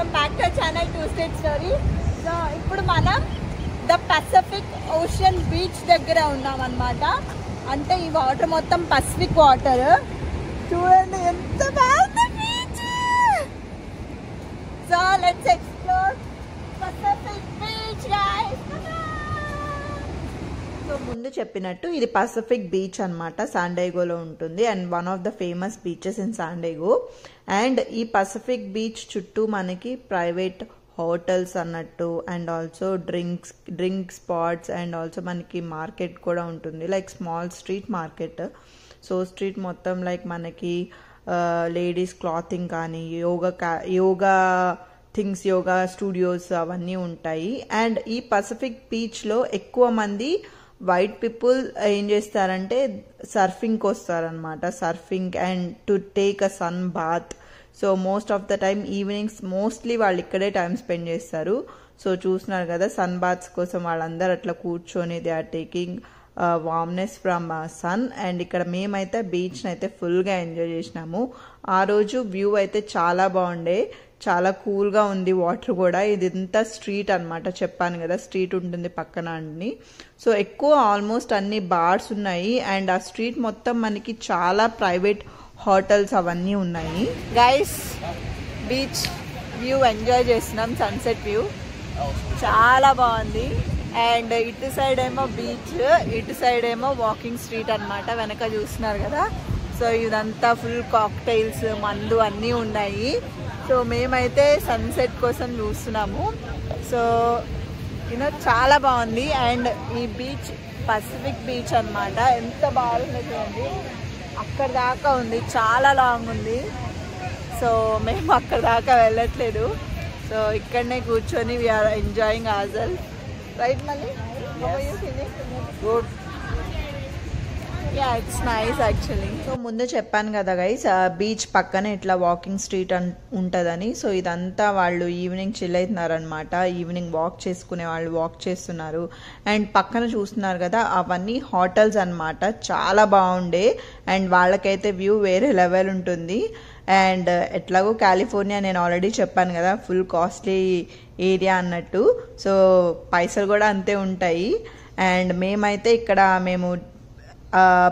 Welcome back to channel 2 state story. So ఇప్పుడు మనం the Pacific ocean beach దగ్గర ఉన్నాం అన్నమాట. అంటే ఈ వాటర్ మొత్తం పసిఫిక్ వాటర్. చూడండి ఎంత బాగుంది beach. So let's explore Pacific beach guys. So ముందు చెప్పినట్టు ఇది పసిఫిక్ బీచ్ అన్నమాట, శాండియాగోలో ఉంటుంది and one of the famous beaches in San Diego. And ఈ పసిఫిక్ బీచ్ చుట్టూ మనకి ప్రైవేట్ హోటల్స్ అన్నట్టు and also drink spots and also మనకి మార్కెట్ కూడా ఉంటుంది, like small street market. So street మొత్తం లైక్ మనకి లేడీస్ క్లాతింగ్ కానీ యోగా థింగ్స్, యోగా స్టూడియోస్ అవన్నీ ఉంటాయి. అండ్ ఈ పసిఫిక్ బీచ్లో ఎక్కువ మంది వైట్ పీపుల్ ఏం చేస్తారంటే సర్ఫింగ్కి వస్తారనమాట, surfing and to take a sun bath. So most of the time evenings mostly వాళ్ళు ఇక్కడే టైం స్పెండ్ చేస్తారు. సో చూస్తున్నారు కదా సన్ బాత్స్ కోసం వాళ్ళందరూ అట్లా కూర్చొని they are taking warmness from sun. And ఇక్కడ మేమైతే బీచ్ని అయితే ఫుల్గా ఎంజాయ్ చేసినాము. ఆ రోజు వ్యూ అయితే చాలా బాగుండే, చాలా కూల్గా ఉంది వాటర్ కూడా. ఇదంతా స్ట్రీట్ అనమాట, చెప్పాను కదా స్ట్రీట్ ఉంటుంది పక్కన అన్ని. సో ఎక్కువ ఆల్మోస్ట్ అన్ని బార్స్ ఉన్నాయి అండ్ ఆ స్ట్రీట్ మొత్తం మనకి చాలా ప్రైవేట్ హోటల్స్ అవన్నీ ఉన్నాయి. గైస్ బీచ్ వ్యూ ఎంజాయ్ చేస్తున్నాం, సన్సెట్ వ్యూ చాలా బాగుంది. అండ్ ఇటు సైడ్ ఏమో బీచ్, ఇటు సైడ్ ఏమో వాకింగ్ స్ట్రీట్ అన్నమాట. వెనక చూస్తున్నారు కదా. సో ఇదంతా ఫుల్ కాక్టైల్స్, మందు అన్నీ ఉన్నాయి. సో మేమైతే సన్సెట్ కోసం చూస్తున్నాము. సో చాలా బాగుంది. అండ్ ఈ బీచ్ పసిఫిక్ బీచ్ అన్నమాట. ఎంత బాగుంది చూడండి, అక్కడ దాకా ఉంది, చాలా లాంగ్ ఉంది. సో మేము అక్కడ దాకా వెళ్ళట్లేదు. సో ఇక్కడనే కూర్చొని వీఆర్ ఎంజాయింగ్ ఆజల్ రైట్. మళ్ళీ good, yeah it's nice actually. So ముందు చెప్పాను కదా గైస్ బీచ్ పక్కనే ఇట్లా వాకింగ్ స్ట్రీట్ ఉంటుందని. సో ఇదంతా వాళ్ళు ఈవినింగ్ చిల్ అవుతున్నారనమాట, ఈవినింగ్ వాక్ చేసుకునే వాళ్ళు వాక్ చేస్తున్నారు. అండ్ పక్కన చూస్తున్నారు కదా అవన్నీ హోటల్స్ అనమాట, చాలా బాగుండే. అండ్ వాళ్ళకైతే వ్యూ వేరే లెవెల్ ఉంటుంది. అండ్ ఎట్లాగో కాలిఫోర్నియా నేను ఆల్రెడీ చెప్పాను కదా ఫుల్ కాస్ట్లీ ఏరియా అన్నట్టు. సో పైసలు కూడా అంతే ఉంటాయి. అండ్ మేమైతే ఇక్కడ మేము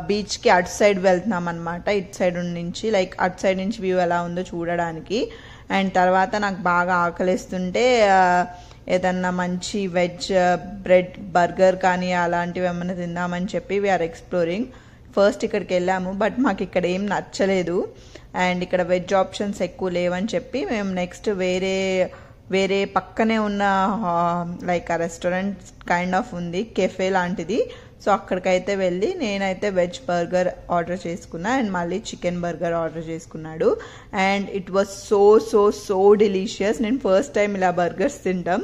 బీచ్కి అటు సైడ్ వెళ్తున్నాం అనమాట, ఇటు సైడ్ నుంచి లైక్ అటు సైడ్ నుంచి వ్యూ ఎలా ఉందో చూడడానికి. అండ్ తర్వాత నాకు బాగా ఆకలిస్తుంటే ఏదన్నా మంచి వెజ్ బ్రెడ్ బర్గర్ కానీ అలాంటివి ఏమైనా తిందామని చెప్పి వీఆర్ ఎక్స్ప్లోరింగ్. ఫస్ట్ ఇక్కడికి వెళ్ళాము బట్ మాకు ఇక్కడ ఏం నచ్చలేదు అండ్ ఇక్కడ వెజ్ ఆప్షన్స్ ఎక్కువ లేవని చెప్పి మేము నెక్స్ట్ వేరే పక్కనే ఉన్న లైక్ ఆ రెస్టారెంట్ కైండ్ ఆఫ్ ఉంది, కెఫే లాంటిది. సో అక్కడికైతే వెళ్ళి నేనైతే వెజ్ బర్గర్ ఆర్డర్ చేసుకున్నా అండ్ మళ్ళీ చికెన్ బర్గర్ ఆర్డర్ చేసుకున్నాడు. And it was so so so delicious. నేను ఫస్ట్ టైం ఇలా బర్గర్స్ తింటాం,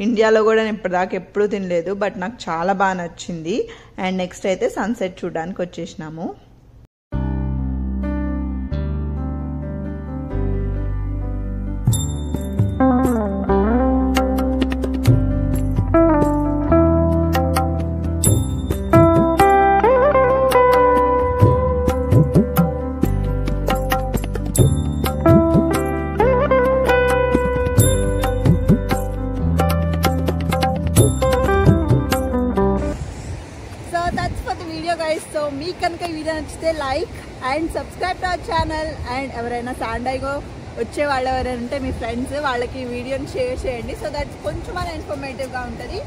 ఇండియాలో కూడా నేను ఇప్పటిదాకా ఎప్పుడూ తినలేదు, బట్ నాకు చాలా బాగా నచ్చింది. అండ్ నెక్స్ట్ అయితే సన్సెట్ చూడడానికి వచ్చేసినాము. సో మీకు కనుక ఈ వీడియో నచ్చితే like and subscribe to our channel. And ఎవరైనా శాండియాగో వచ్చే వాళ్ళు ఎవరైనా ఉంటే మీ ఫ్రెండ్స్ వాళ్ళకి ఈ వీడియోని షేర్ చేయండి. సో దట్ కొంచెం ఇన్ఫర్మేటివ్గా ఉంటుంది.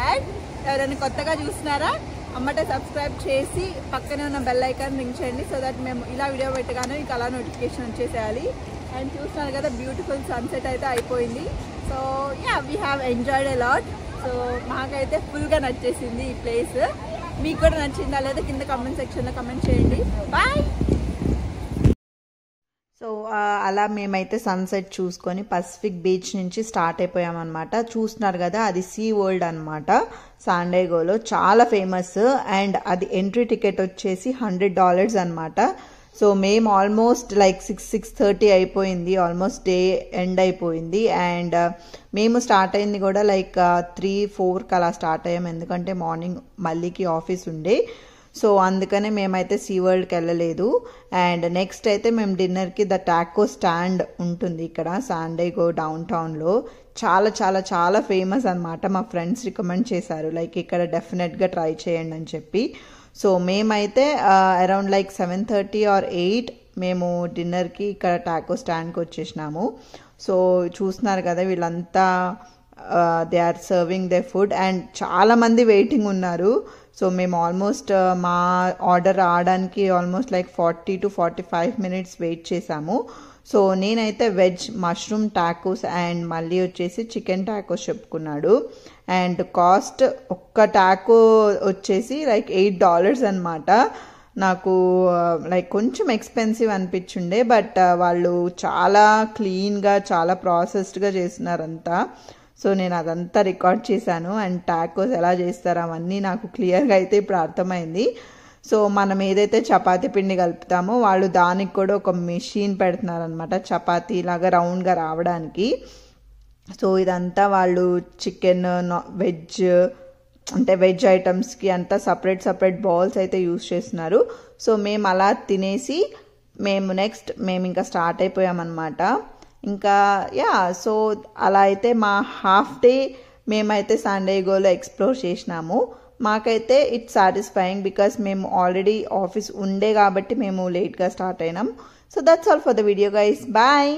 అండ్ ఎవరైనా కొత్తగా చూస్తున్నారా అమ్మటే సబ్స్క్రైబ్ చేసి పక్కనే ఉన్న బెల్ ఐకాన్ రింగ్ చేయండి. సో దట్ మేము ఇలా వీడియో పెట్టగానే మీకు అలా నోటిఫికేషన్ వచ్చేసేయాలి. అండ్ చూస్తున్నారు కదా బ్యూటిఫుల్ సన్సెట్ అయితే అయిపోయింది. So yeah we have enjoyed a lot. So మాకైతే ఫుల్గా నచ్చేసింది ఈ ప్లేస్. మీకు కూడా నచ్చిందా లేదా కింద కామెంట్ సెక్షన్లో కామెంట్ చేయండి. బాయ్. సో అలా మేమైతే సన్సెట్ చూసుకొని పసిఫిక్ బీచ్ నుంచి స్టార్ట్ అయిపోయామన్నమాట. చూస్తున్నారు కదా అది సీ వరల్డ్ అనమాట, శాండియాగోలో చాలా ఫేమస్. అండ్ అది ఎంట్రీ టికెట్ వచ్చేసి $100 అనమాట. సో మేము ఆల్మోస్ట్ లైక్ 6:30 అయిపోయింది, ఆల్మోస్ట్ డే ఎండ్ అయిపోయింది. అండ్ మేము స్టార్ట్ అయింది కూడా లైక్ 3-4కి అలా స్టార్ట్ అయ్యాము, ఎందుకంటే మార్నింగ్ మళ్ళీకి ఆఫీస్ ఉండే. సో అందుకనే మేమైతే సీ వరల్డ్కి వెళ్ళలేదు. అండ్ నెక్స్ట్ అయితే మేము డిన్నర్కి ద టాకో స్టాండ్ ఉంటుంది ఇక్కడ శాన్ డైగో డౌన్ టౌన్లో. చాలా చాలా చాలా ఫేమస్ అనమాట. మా ఫ్రెండ్స్ రికమెండ్ చేశారు లైక్ ఇక్కడ డెఫినెట్గా ట్రై చేయండి అని చెప్పి. సో మేమైతే అరౌండ్ లైక్ 7:30 or 8 మేము డిన్నర్కి ఇక్కడ టాకో స్టాండ్కి వచ్చేసినాము. సో చూస్తున్నారు కదా వీళ్ళంతా they are serving they food and చాలామంది వెయిటింగ్ ఉన్నారు. సో మేము ఆల్మోస్ట్ మా ఆర్డర్ రావడానికి almost like 40 to 45 minutes wait చేసాము. సో నేనైతే వెజ్ మష్రూమ్ టాకోస్ అండ్ మళ్ళీ వచ్చేసి చికెన్ టాకోస్ చెప్పుకున్నాడు. అండ్ కాస్ట్ ఒక్క టాకో వచ్చేసి లైక్ $8 అనమాట. నాకు లైక్ కొంచెం ఎక్స్పెన్సివ్ అనిపించుండే, బట్ వాళ్ళు చాలా క్లీన్గా చాలా ప్రాసెస్డ్గా చేస్తున్నారంతా. సో నేను అదంతా రికార్డ్ చేశాను అండ్ టాకోస్ ఎలా చేస్తారో అవన్నీ నాకు క్లియర్గా అయితే ఇప్పుడు అర్థమైంది. సో మనం ఏదైతే చపాతీ పిండి కలుపుతామో వాళ్ళు దానికి కూడా ఒక మెషిన్ పెడుతున్నారనమాట చపాతీ లాగా రౌండ్గా రావడానికి. సో ఇదంతా వాళ్ళు చికెన్ వెజ్ అంటే వెజ్ ఐటమ్స్కి అంతా సపరేట్ బౌల్స్ అయితే యూస్ చేస్తున్నారు. సో మేము అలా తినేసి మేము ఇంకా స్టార్ట్ అయిపోయామన్నమాట. ఇంకా సో అలా అయితే మా హాఫ్ డే మేమైతే శాన్ డైగోలో ఎక్స్ప్లోర్ చేసినాము. మాకైతే ఇట్స్ సాటిస్ఫైయింగ్ బికాస్ మేము ఆల్రెడీ ఆఫీస్ ఉండే కాబట్టి మేము లేట్గా స్టార్ట్ అయినాం. So that's all for the video guys. Bye.